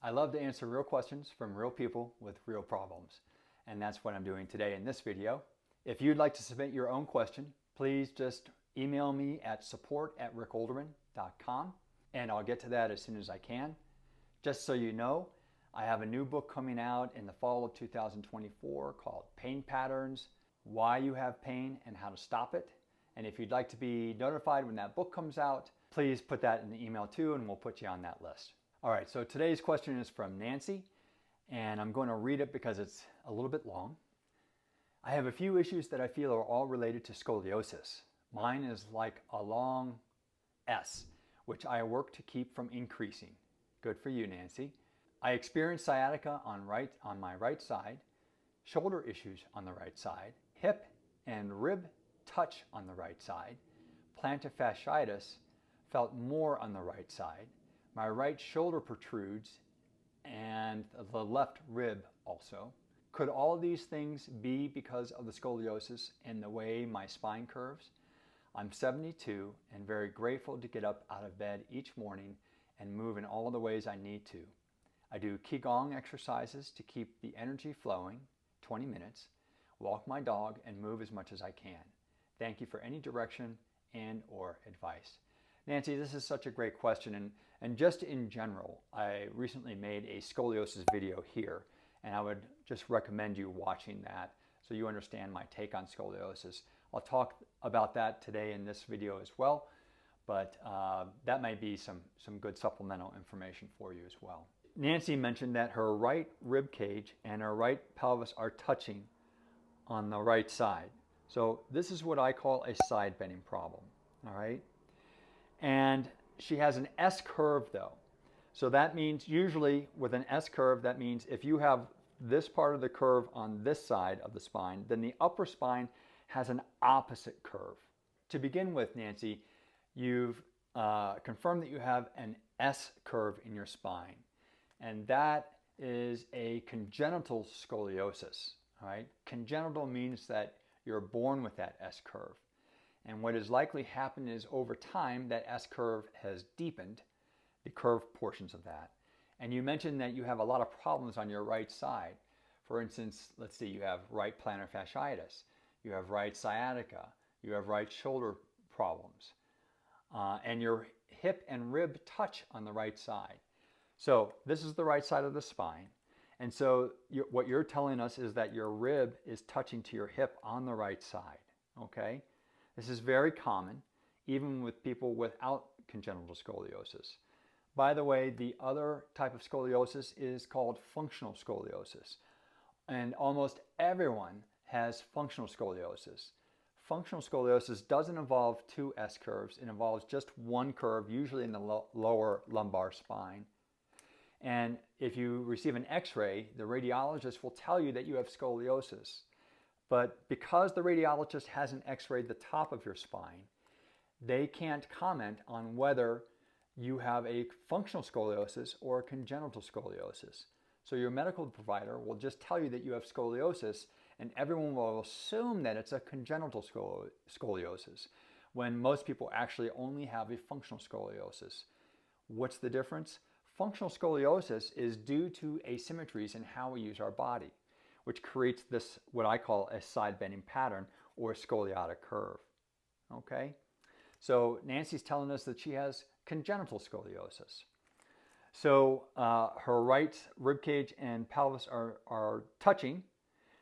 I love to answer real questions from real people with real problems. And that's what I'm doing today in this video. If you'd like to submit your own question, please just email me at support@rickolderman.com and I'll get to that as soon as I can. Just so you know, I have a new book coming out in the fall of 2024 called Pain Patterns, Why You Have Pain and How to Stop It. And if you'd like to be notified when that book comes out, please put that in the email too and we'll put you on that list. All right, so today's question is from Nancy, and I'm going to read it because it's a little bit long. I have a few issues that I feel are all related to scoliosis. Mine is like a long S, which I work to keep from increasing. Good for you, Nancy. I experience sciatica on my right side, shoulder issues on the right side, hip and rib touch on the right side, plantar fasciitis felt more on the right side, my right shoulder protrudes, and the left rib also. Could all these things be because of the scoliosis and the way my spine curves? I'm 72 and very grateful to get up out of bed each morning and move in all the ways I need to. I do Qigong exercises to keep the energy flowing, 20 minutes, walk my dog, and move as much as I can. Thank you for any direction and or advice. Nancy, this is such a great question, and just in general, I recently made a scoliosis video here, and I would just recommend you watching that so you understand my take on scoliosis. I'll talk about that today in this video as well, but that might be some good supplemental information for you as well. Nancy mentioned that her right rib cage and her right pelvis are touching on the right side. So this is what I call a side bending problem, all right? And she has an S curve though. So that means usually with an S curve, that means if you have this part of the curve on this side of the spine, then the upper spine has an opposite curve. To begin with, Nancy, you've confirmed that you have an S curve in your spine. And that is a congenital scoliosis, all right? Congenital means that you're born with that S curve. And what has likely happened is over time, that S curve has deepened, the curved portions of that. And you mentioned that you have a lot of problems on your right side. For instance, let's see, you have right plantar fasciitis, you have right sciatica, you have right shoulder problems, and your hip and rib touch on the right side. So this is the right side of the spine. And so what you're telling us is that your rib is touching to your hip on the right side, okay? This is very common, even with people without congenital scoliosis. By the way, the other type of scoliosis is called functional scoliosis. And almost everyone has functional scoliosis. Functional scoliosis doesn't involve two S curves. It involves just one curve, usually in the lower lumbar spine. And if you receive an X-ray, the radiologist will tell you that you have scoliosis. But because the radiologist hasn't X-rayed the top of your spine, they can't comment on whether you have a functional scoliosis or a congenital scoliosis. So your medical provider will just tell you that you have scoliosis, and everyone will assume that it's a congenital scoliosis, when most people actually only have a functional scoliosis. What's the difference? Functional scoliosis is due to asymmetries in how we use our body, which creates this, what I call a side bending pattern or a scoliotic curve, okay? So Nancy's telling us that she has congenital scoliosis. So her right rib cage and pelvis are touching.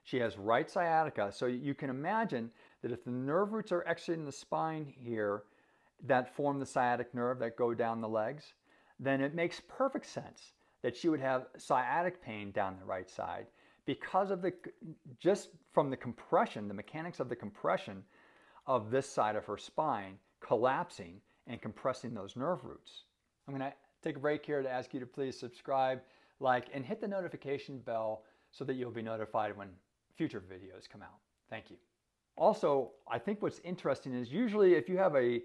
She has right sciatica. So you can imagine that if the nerve roots are exiting the spine here that form the sciatic nerve that go down the legs, then it makes perfect sense that she would have sciatic pain down the right side because of just from the compression, the mechanics of the compression of this side of her spine collapsing and compressing those nerve roots. I'm going to take a break here to ask you to please subscribe, like, and hit the notification bell so that you'll be notified when future videos come out. Thank you. Also, I think what's interesting is usually if you have a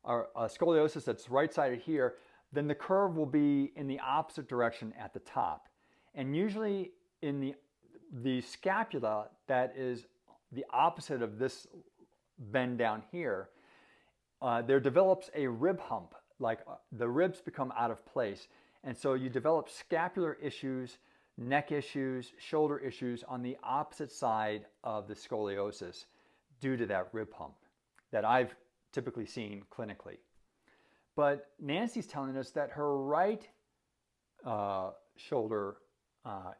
scoliosis that's right-sided here, then the curve will be in the opposite direction at the top. And usually in the scapula that is the opposite of this bend down here, there develops a rib hump, like the ribs become out of place. And so you develop scapular issues, neck issues, shoulder issues on the opposite side of the scoliosis due to that rib hump that I've typically seen clinically. But Nancy's telling us that her right shoulder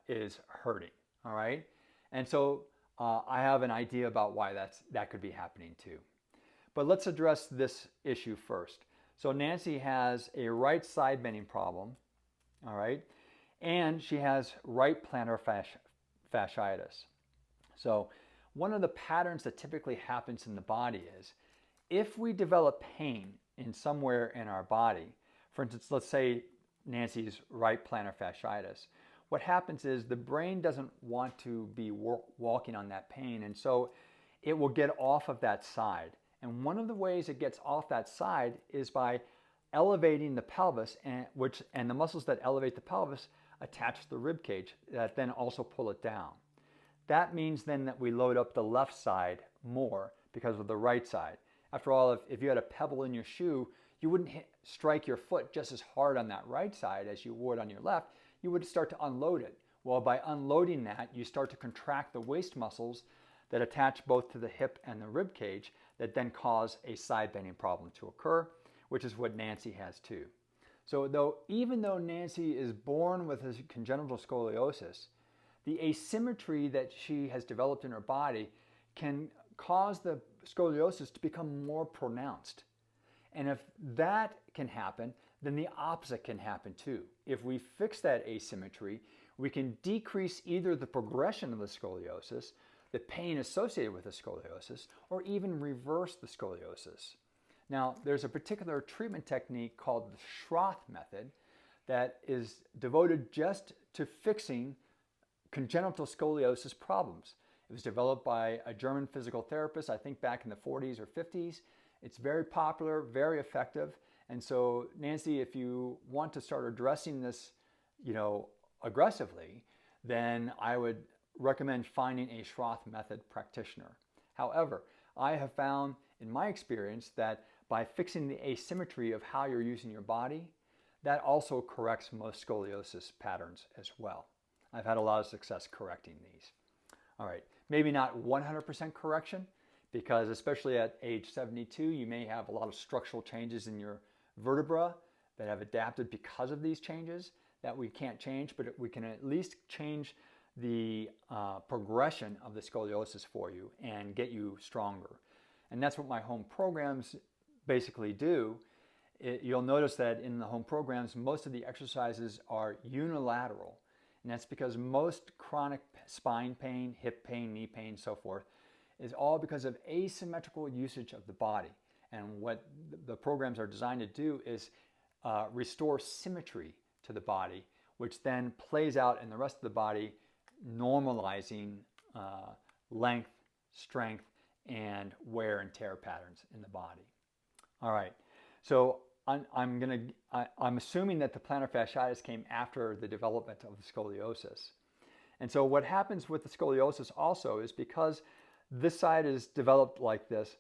is hurting, all right? And so I have an idea about why that could be happening too. But let's address this issue first. So Nancy has a right side bending problem, all right? And she has right plantar fasciitis. So one of the patterns that typically happens in the body is if we develop pain in somewhere in our body, for instance, let's say Nancy's right plantar fasciitis, what happens is the brain doesn't want to be walking on that pain, and so it will get off of that side. And one of the ways it gets off that side is by elevating the pelvis, and the muscles that elevate the pelvis attach to the rib cage that then also pull it down. That means then that we load up the left side more because of the right side. After all, if you had a pebble in your shoe, you wouldn't strike your foot just as hard on that right side as you would on your left. You would start to unload it. Well, by unloading that, you start to contract the waist muscles that attach both to the hip and the rib cage that then cause a side bending problem to occur, which is what Nancy has too. So even though Nancy is born with a congenital scoliosis, the asymmetry that she has developed in her body can cause the scoliosis to become more pronounced. And if that can happen, then the opposite can happen too. If we fix that asymmetry, we can decrease either the progression of the scoliosis, the pain associated with the scoliosis, or even reverse the scoliosis. Now, there's a particular treatment technique called the Shth method that is devoted just to fixing congenital scoliosis problems. It was developed by a German physical therapist, I think back in the 40s or 50s. It's very popular, very effective. And so, Nancy, if you want to start addressing this, aggressively, then I would recommend finding a Shth method practitioner. However, I have found in my experience that by fixing the asymmetry of how you're using your body, that also corrects most scoliosis patterns as well. I've had a lot of success correcting these. All right, maybe not 100% correction, because especially at age 72, you may have a lot of structural changes in your vertebra that have adapted because of these changes that we can't change, but we can at least change the progression of the scoliosis for you and get you stronger. And that's what my home programs basically do. You'll notice that in the home programs, most of the exercises are unilateral. And that's because most chronic spine pain, hip pain, knee pain, so forth, is all because of asymmetrical usage of the body. And what the programs are designed to do is restore symmetry to the body, which then plays out in the rest of the body, normalizing length, strength, and wear and tear patterns in the body. All right, so I'm assuming that the plantar fasciitis came after the development of the scoliosis. And so what happens with the scoliosis also is because this side is developed like this,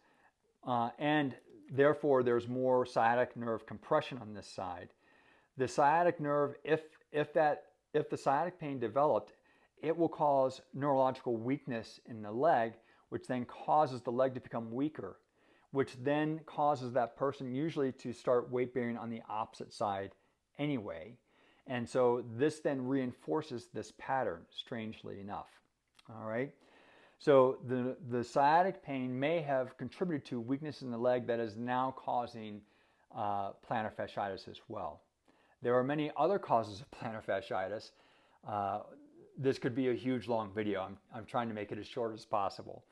and therefore there's more sciatic nerve compression on this side. The sciatic nerve, if the sciatic pain developed, it will cause neurological weakness in the leg, which then causes the leg to become weaker, which then causes that person usually to start weight bearing on the opposite side anyway. And so this then reinforces this pattern, strangely enough. All right. So the sciatic pain may have contributed to weakness in the leg that is now causing plantar fasciitis as well. There are many other causes of plantar fasciitis. This could be a huge long video. I'm trying to make it as short as possible.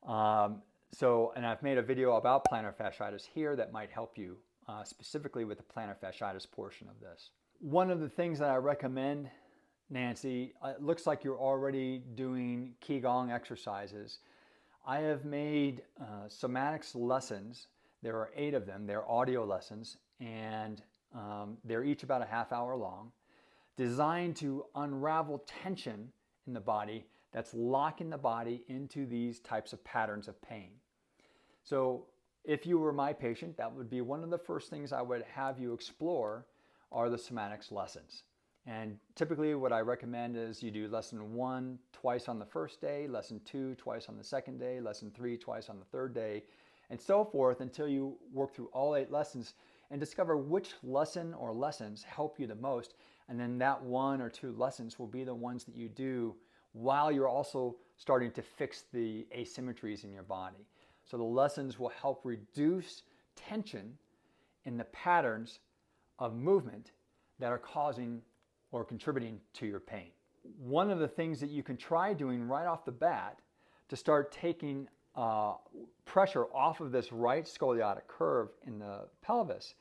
And I've made a video about plantar fasciitis here that might help you specifically with the plantar fasciitis portion of this. One of the things that I recommend, Nancy, it looks like you're already doing Qigong exercises. I have made somatics lessons. There are 8 of them. They're audio lessons, and they're each about a half hour long, designed to unravel tension in the body that's locking the body into these types of patterns of pain. So if you were my patient, that would be one of the first things I would have you explore are the somatics lessons. And typically what I recommend is you do lesson 1 twice on the first day, lesson 2 twice on the second day, lesson 3 twice on the third day, and so forth until you work through all 8 lessons and discover which lesson or lessons help you the most. And then that 1 or 2 lessons will be the ones that you do while you're also starting to fix the asymmetries in your body. So the lessons will help reduce tension in the patterns of movement that are causing or contributing to your pain. One of the things that you can try doing right off the bat to start taking pressure off of this right scoliotic curve in the pelvis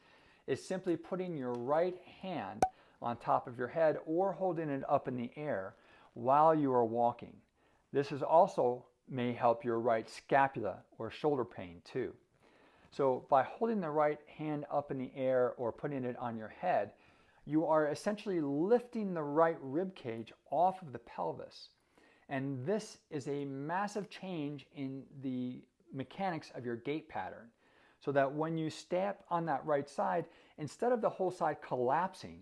is simply putting your right hand on top of your head or holding it up in the air while you are walking. This is also may help your right scapula or shoulder pain too. So by holding the right hand up in the air or putting it on your head, you are essentially lifting the right rib cage off of the pelvis. And this is a massive change in the mechanics of your gait pattern. So that when you step on that right side, instead of the whole side collapsing,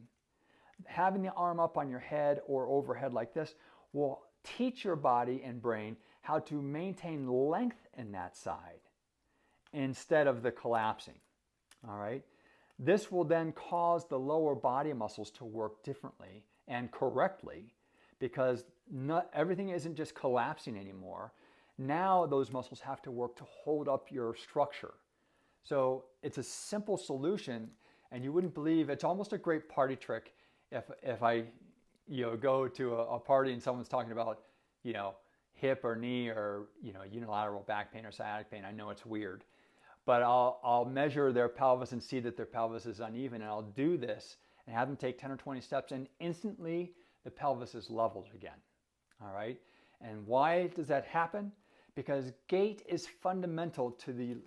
having the arm up on your head or overhead like this will teach your body and brain how to maintain length in that side instead of the collapsing. All right? This will then cause the lower body muscles to work differently and correctly because not everything isn't just collapsing anymore. Now those muscles have to work to hold up your structure. So it's a simple solution, and you wouldn't believe it's almost a great party trick if I go to a party and someone's talking about hip or knee or unilateral back pain or sciatic pain. I know it's weird. But I'll measure their pelvis and see that their pelvis is uneven, and I'll do this and have them take 10 or 20 steps, and instantly the pelvis is leveled again. All right? And why does that happen? Because gait is fundamental to the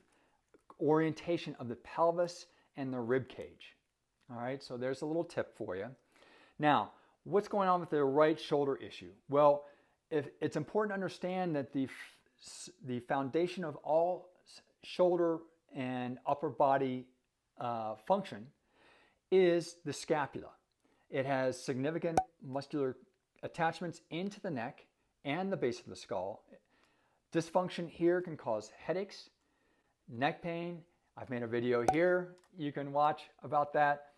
orientation of the pelvis and the rib cage. All right? So there's a little tip for you. Now, what's going on with the right shoulder issue? Well, it's important to understand that the foundation of all shoulder and upper body function is the scapula. It has significant muscular attachments into the neck and the base of the skull. Dysfunction here can cause headaches, neck pain. I've made a video here you can watch about that.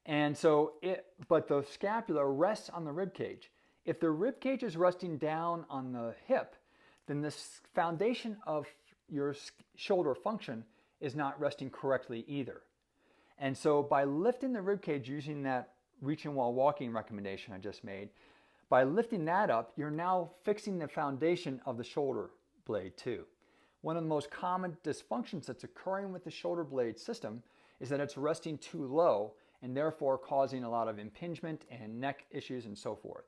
And so but the scapula rests on the rib cage. If the rib cage is resting down on the hip, then the foundation of your shoulder function is not resting correctly either. And so by lifting the rib cage using that reaching while walking recommendation I just made, by lifting that up, you're now fixing the foundation of the shoulder blade too. One of the most common dysfunctions that's occurring with the shoulder blade system is that it's resting too low and therefore causing a lot of impingement and neck issues and so forth.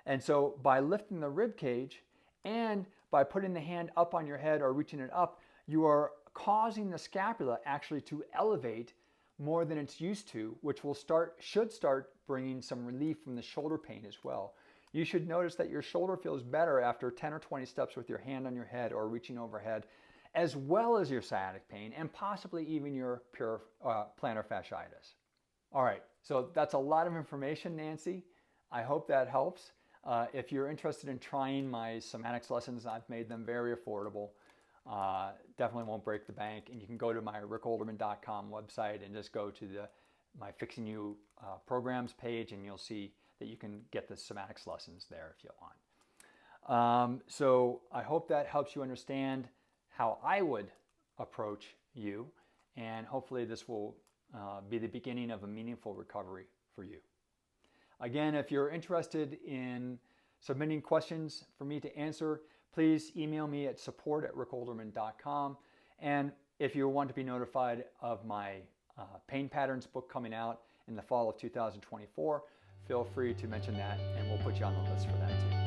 And so by lifting the rib cage and by putting the hand up on your head or reaching it up, you are causing the scapula actually to elevate more than it's used to, which should start bringing some relief from the shoulder pain as well. You should notice that your shoulder feels better after 10 or 20 steps with your hand on your head or reaching overhead, as well as your sciatic pain and possibly even your pure plantar fasciitis. All right, so that's a lot of information, Nancy. I hope that helps. If you're interested in trying my somatics lessons, I've made them very affordable. Definitely won't break the bank. And you can go to my rickolderman.com website and just go to my Fixing You programs page, and you'll see that you can get the somatics lessons there if you want. So I hope that helps you understand how I would approach you, and hopefully this will be the beginning of a meaningful recovery for you. Again, if you're interested in submitting questions for me to answer, please email me at support@rickolderman.com. And if you want to be notified of my Pain Patterns book coming out in the fall of 2024, feel free to mention that and we'll put you on the list for that too.